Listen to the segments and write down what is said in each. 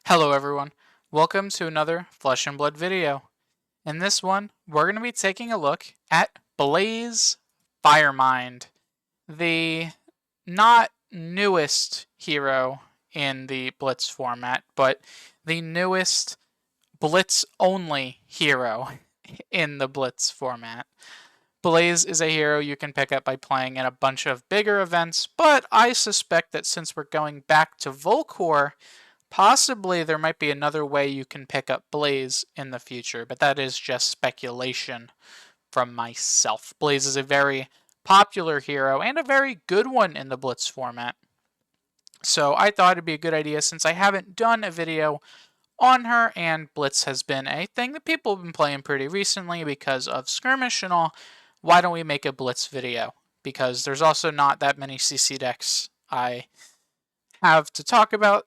Hello everyone, welcome to another Flesh and Blood video. In this one, we're going to be taking a look at Blaze Firemind, the not newest hero in the Blitz format, but the newest Blitz-only hero in the Blitz format. Blaze is a hero you can pick up by playing in a bunch of bigger events, but I suspect that since we're going back to Volcor, possibly there might be another way you can pick up Blaze in the future, but that is just speculation from myself. Blaze is a very popular hero and a very good one in the Blitz format. So I thought it'd be a good idea since I haven't done a video on her and Blitz has been a thing that people have been playing pretty recently because of Skirmish and all. Why don't we make a Blitz video? Because there's also not that many CC decks I have to talk about.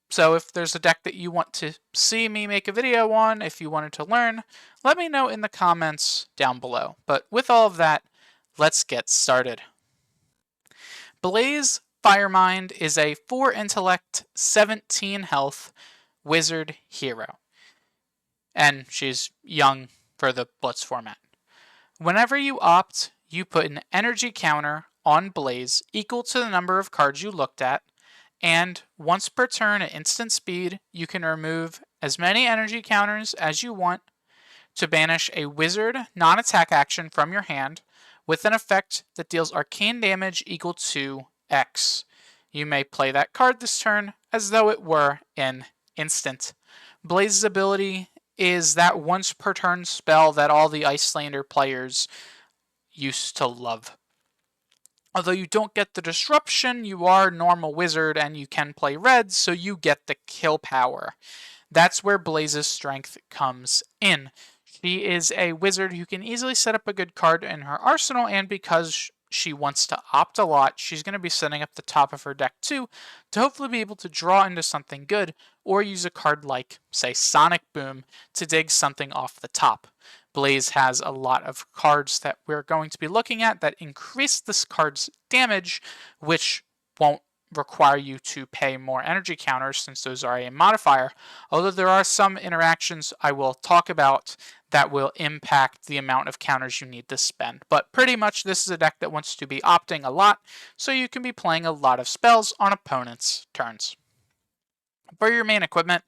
So if there's a deck that you want to see me make a video on, if you wanted to learn, let me know in the comments down below. But with all of that, let's get started. Blaze Firemind is a 4 intellect, 17 health wizard hero. And she's young for the Blitz format. Whenever you opt, you put an energy counter on Blaze equal to the number of cards you looked at, and once per turn at instant speed, you can remove as many energy counters as you want to banish a wizard non-attack action from your hand with an effect that deals arcane damage equal to X. You may play that card this turn as though it were an instant. Blaze's ability is that once per turn spell that all the Icelander players used to love. Although you don't get the disruption, you are normal wizard and you can play red, so you get the kill power. That's where Blaze's strength comes in. She is a wizard who can easily set up a good card in her arsenal, and because she wants to opt a lot, she's going to be setting up the top of her deck too, to hopefully be able to draw into something good, or use a card like, say, Sonic Boom to dig something off the top. Blaze has a lot of cards that we're going to be looking at that increase this card's damage, which won't require you to pay more energy counters since those are a modifier, although there are some interactions I will talk about that will impact the amount of counters you need to spend. But pretty much this is a deck that wants to be opting a lot, so you can be playing a lot of spells on opponents' turns. For your main equipment,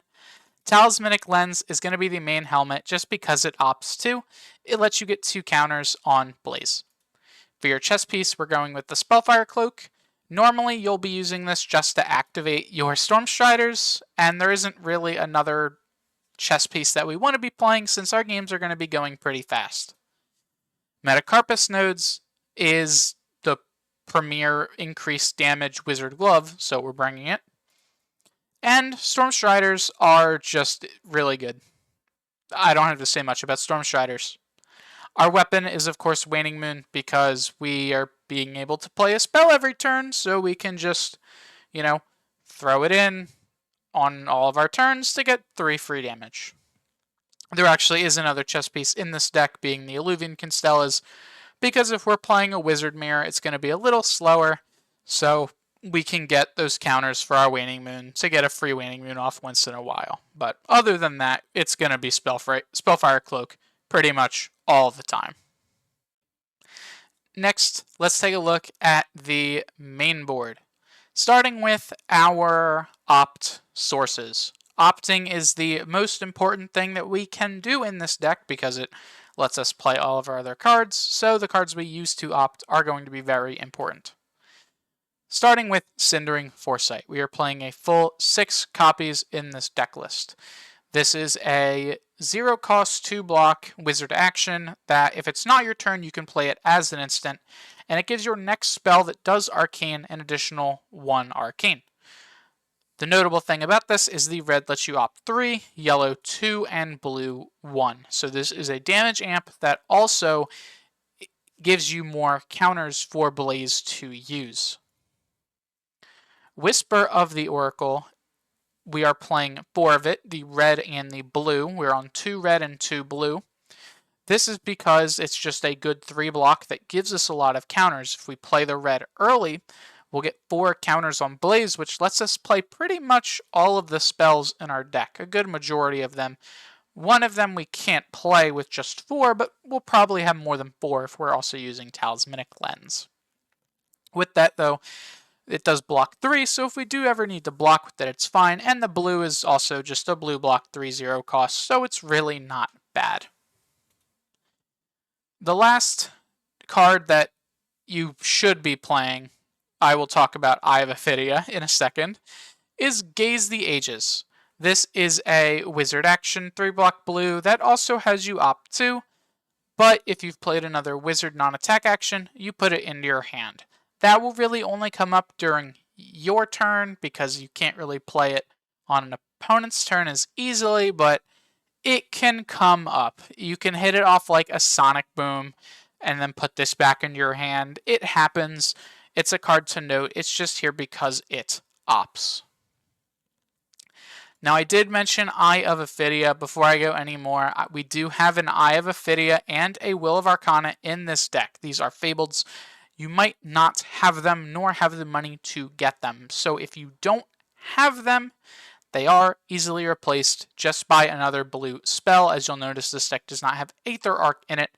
Talismanic Lens is going to be the main helmet just because it opts to. It lets you get 2 counters on Blaze. For your chest piece, we're going with the Spellfire Cloak. Normally, you'll be using this just to activate your Stormstriders, and there isn't really another chest piece that we want to be playing since our games are going to be going pretty fast. Metacarpus Nodes is the premier increased damage Wizard Glove, so we're bringing it. And Stormstriders are just really good. I don't have to say much about Stormstriders. Our weapon is, of course, Waning Moon, because we are being able to play a spell every turn, so we can just, throw it in on all of our turns to get 3 free damage. There actually is another chess piece in this deck, being the Illuvian Constellas, because if we're playing a Wizard Mirror, it's going to be a little slower, so we can get those counters for our Waning Moon to get a free Waning Moon off once in a while. But other than that, it's going to be Spellfire Cloak pretty much all the time. Next, let's take a look at the main board. Starting with our opt sources. Opting is the most important thing that we can do in this deck because it lets us play all of our other cards, so the cards we use to opt are going to be very important. Starting with Cindering Foresight, we are playing a full 6 copies in this deck list. This is a 0-cost 2-block wizard action that if it's not your turn, you can play it as an instant, and it gives your next spell that does arcane an additional 1 arcane. The notable thing about this is the red lets you opt 3, yellow 2, and blue 1. So this is a damage amp that also gives you more counters for Blaze to use. Whisper of the Oracle, we are playing 4 of it, the red and the blue. We're on 2 red and 2 blue. This is because it's just a good 3 block that gives us a lot of counters. If we play the red early, We'll get 4 counters on Blaze, which lets us play pretty much all of the spells in our deck, a good majority of them. One of them we can't play with just 4, but we'll probably have more than 4 if we're also using Talismanic Lens. With that, though, it does block 3, so if we do ever need to block with it, it's fine. And the blue is also just a blue block 3/0 cost, so it's really not bad. The last card that you should be playing, I will talk about Eye of Ophidia in a second, is Gaze the Ages. This is a wizard action 3-block blue that also has you opt 2, but if you've played another wizard non-attack action, you put it into your hand. That will really only come up during your turn because you can't really play it on an opponent's turn as easily, but it can come up. You can hit it off like a sonic boom and then put this back into your hand. It happens. It's a card to note. It's just here because it opts. Now, I did mention Eye of Ophidia. Before I go any more, we do have an Eye of Ophidia and a Will of Arcana in this deck. These are Fableds. You might not have them, nor have the money to get them. So if you don't have them, they are easily replaced just by another blue spell. As you'll notice, this deck does not have Aether Arc in it.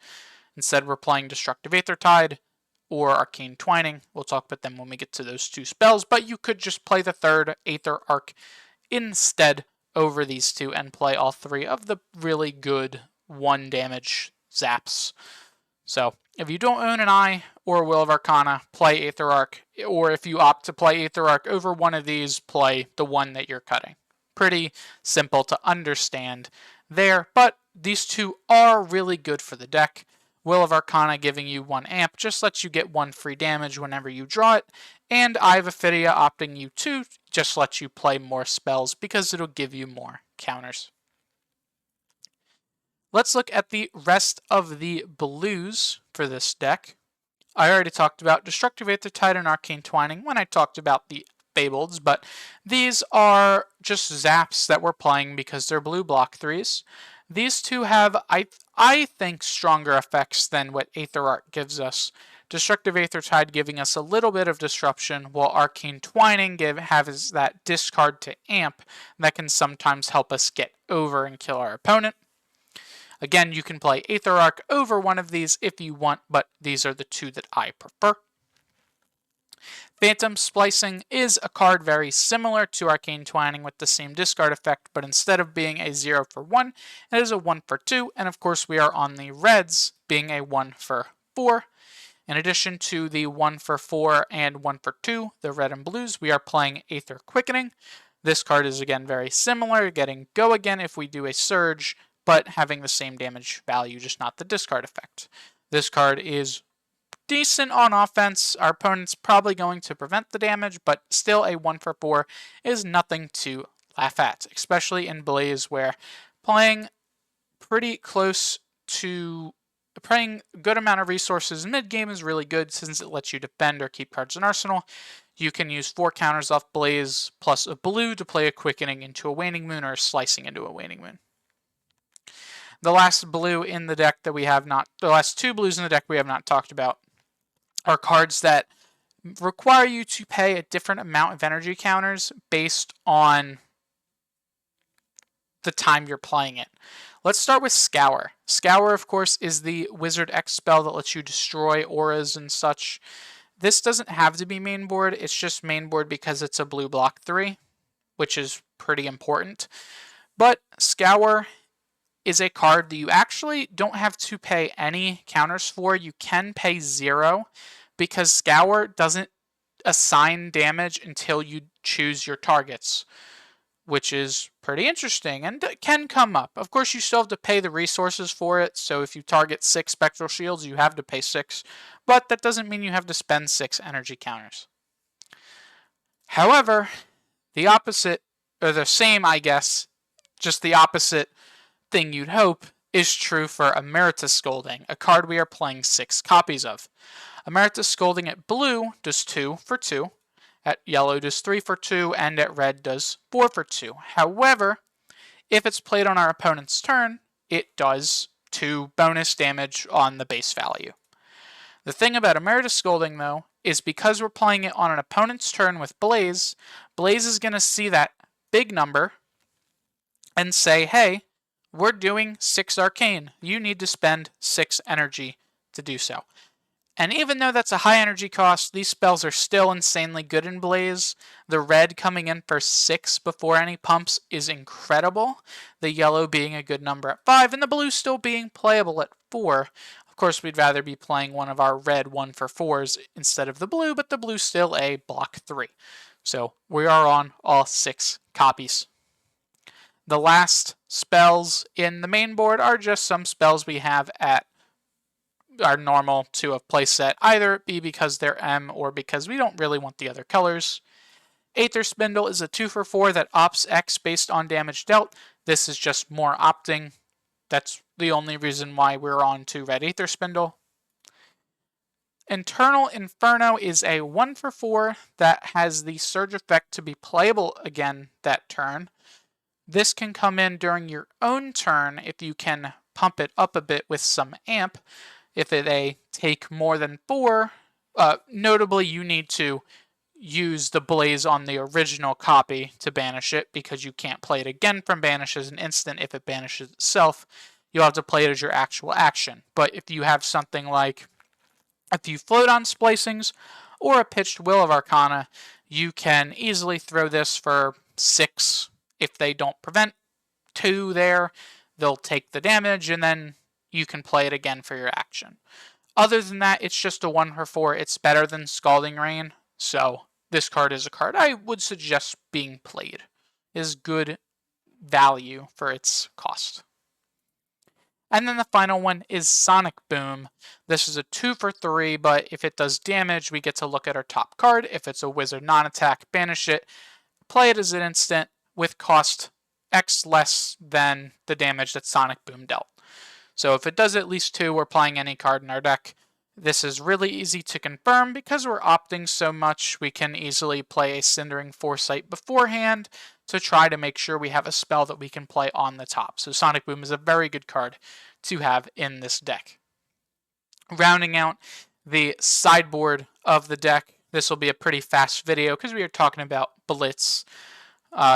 Instead, we're playing Destructive Aethertide or Arcane Twining. We'll talk about them when we get to those 2 spells, but you could just play the 3rd Aether Arc instead over these 2 and play all 3 of the really good 1 damage zaps. So if you don't own an Eye or Will of Arcana, play Aether Arc, or if you opt to play Aether Arc over one of these, play the one that you're cutting. Pretty simple to understand there, but these 2 are really good for the deck. Will of Arcana giving you 1 amp just lets you get 1 free damage whenever you draw it, and Eye of Ophidia opting you 2 just lets you play more spells because it'll give you more counters. Let's look at the rest of the blues for this deck. I already talked about Destructive Aethertide and Arcane Twining when I talked about the Fableds, but these are just zaps that we're playing because they're blue block 3s. These 2 have, I think, stronger effects than what Aether Arc gives us. Destructive Aethertide giving us a little bit of disruption, while Arcane Twining has that discard to amp that can sometimes help us get over and kill our opponent. Again, you can play Aether Arc over one of these if you want, but these are the 2 that I prefer. Phantom Splicing is a card very similar to Arcane Twining with the same discard effect, but instead of being a 0 for 1, it is a 1 for 2, and of course we are on the reds being a 1 for 4. In addition to the 1 for 4 and 1 for 2, the red and blues, we are playing Aether Quickening. This card is again very similar, getting Go Again if we do a Surge, but having the same damage value, just not the discard effect. This card is decent on offense. Our opponent's probably going to prevent the damage, but still a 1 for 4 is nothing to laugh at, especially in Blaze where playing pretty close to playing a good amount of resources mid-game is really good since it lets you defend or keep cards in arsenal. You can use 4 counters off Blaze plus a blue to play a Quickening into a Waning Moon or a Slicing into a Waning Moon. The last blue in the deck that we have not, the last 2 blues in the deck we have not talked about are cards that require you to pay a different amount of energy counters based on the time you're playing it. Let's start with Scour. Scour, of course, is the Wizard X spell that lets you destroy auras and such. This doesn't have to be main board, it's just main board because it's a blue block 3, which is pretty important. But Scour is a card that you actually don't have to pay any counters for. You can pay 0 because Scour doesn't assign damage until you choose your targets, which is pretty interesting and can come up. Of course, you still have to pay the resources for it, so if you target 6 Spectral Shields, you have to pay 6, but that doesn't mean you have to spend 6 energy counters. However, the opposite, or the same, I guess, just the opposite thing you'd hope is true for Emeritus Scolding, a card we are playing 6 copies of. Emeritus Scolding at blue does 2 for 2, at yellow does 3 for 2, and at red does 4 for 2. However, if it's played on our opponent's turn, it does 2 bonus damage on the base value. The thing about Emeritus Scolding, though, is because we're playing it on an opponent's turn with Blaze, Blaze is going to see that big number and say, hey, we're doing 6 arcane. You need to spend 6 energy to do so. And even though that's a high energy cost, these spells are still insanely good in Blaze. The red coming in for 6 before any pumps is incredible. The yellow being a good number at 5, and the blue still being playable at 4. Of course, we'd rather be playing one of our red 1 for 4s instead of the blue, but the blue's still a block 3. So we are on all 6 copies. The last spells in the main board are just some spells we have at our normal 2 of play set, either it be because they're M or because we don't really want the other colors. Aether Spindle is a 2 for 4 that opts X based on damage dealt. This is just more opting. That's the only reason why we're on to red Aether Spindle. Internal Inferno is a 1 for 4 that has the surge effect to be playable again that turn. This can come in during your own turn if you can pump it up a bit with some amp. If it take more than 4, notably you need to use the Blaze on the original copy to banish it, because you can't play it again from banish as an instant if it banishes itself. You'll have to play it as your actual action. But if you have something like, if you float on splicings or a pitched Will of Arcana, you can easily throw this for 6. If they don't prevent 2 there, they'll take the damage, and then you can play it again for your action. Other than that, it's just a 1 for 4. It's better than Scalding Rain, so this card is a card I would suggest being played. It is good value for its cost. And then the final one is Sonic Boom. This is a 2 for 3, but if it does damage, we get to look at our top card. If it's a wizard non-attack, banish it, play it as an instant with cost X less than the damage that Sonic Boom dealt. So if it does at least 2, we're playing any card in our deck. This is really easy to confirm because we're opting so much. We can easily play a Cindering Foresight beforehand to try to make sure we have a spell that we can play on the top. So Sonic Boom is a very good card to have in this deck. Rounding out the sideboard of the deck, this will be a pretty fast video because we are talking about Blitz.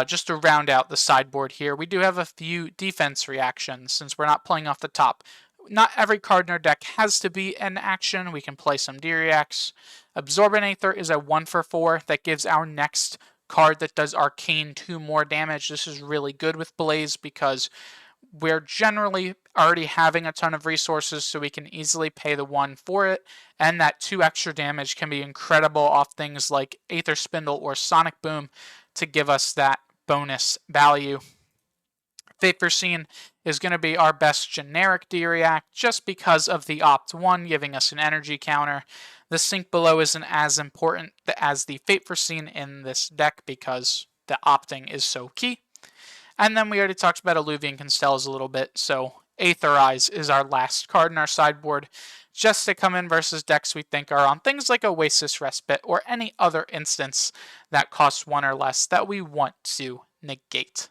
Just to round out the sideboard here, we do have a few defense reactions since we're not playing off the top. Not every card in our deck has to be an action. We can play some D-Reacts. Absorbent Aether is a 1 for 4 that gives our next card that does Arcane 2 more damage. This is really good with Blaze because we're generally already having a ton of resources, so we can easily pay the 1 for it, and that 2 extra damage can be incredible off things like Aether Spindle or Sonic Boom to give us that bonus value. Fate Foreseen is going to be our best generic D-React just because of the Opt 1 giving us an energy counter. The Sink Below isn't as important as the Fate Foreseen in this deck because the opting is so key. And then we already talked about Alluvian Constellas a little bit, so Aetherize is our last card in our sideboard, just to come in versus decks we think are on things like Oasis Respite or any other instance that costs 1 or less that we want to negate.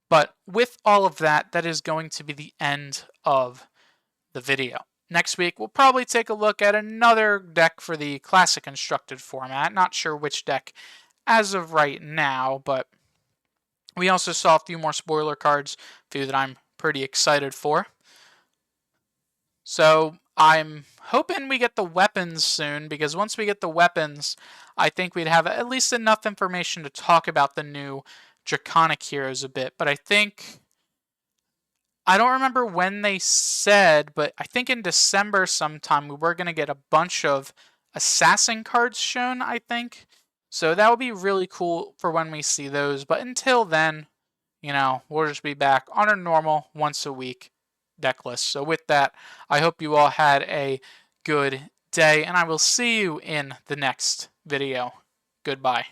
But with all of that, that is going to be the end of the video. Next week, we'll probably take a look at another deck for the Classic Constructed format. Not sure which deck as of right now, but we also saw a few more spoiler cards, a few that I'm pretty excited for. So I'm hoping we get the weapons soon, because once we get the weapons, I think we'd have at least enough information to talk about the new Draconic heroes a bit. But I don't remember when they said, but I think in December sometime we were going to get a bunch of assassin cards shown, I think. So that would be really cool for when we see those. But until then, we'll just be back on our normal once a week deck list. So with that, I hope you all had a good day, and I will see you in the next video. Goodbye.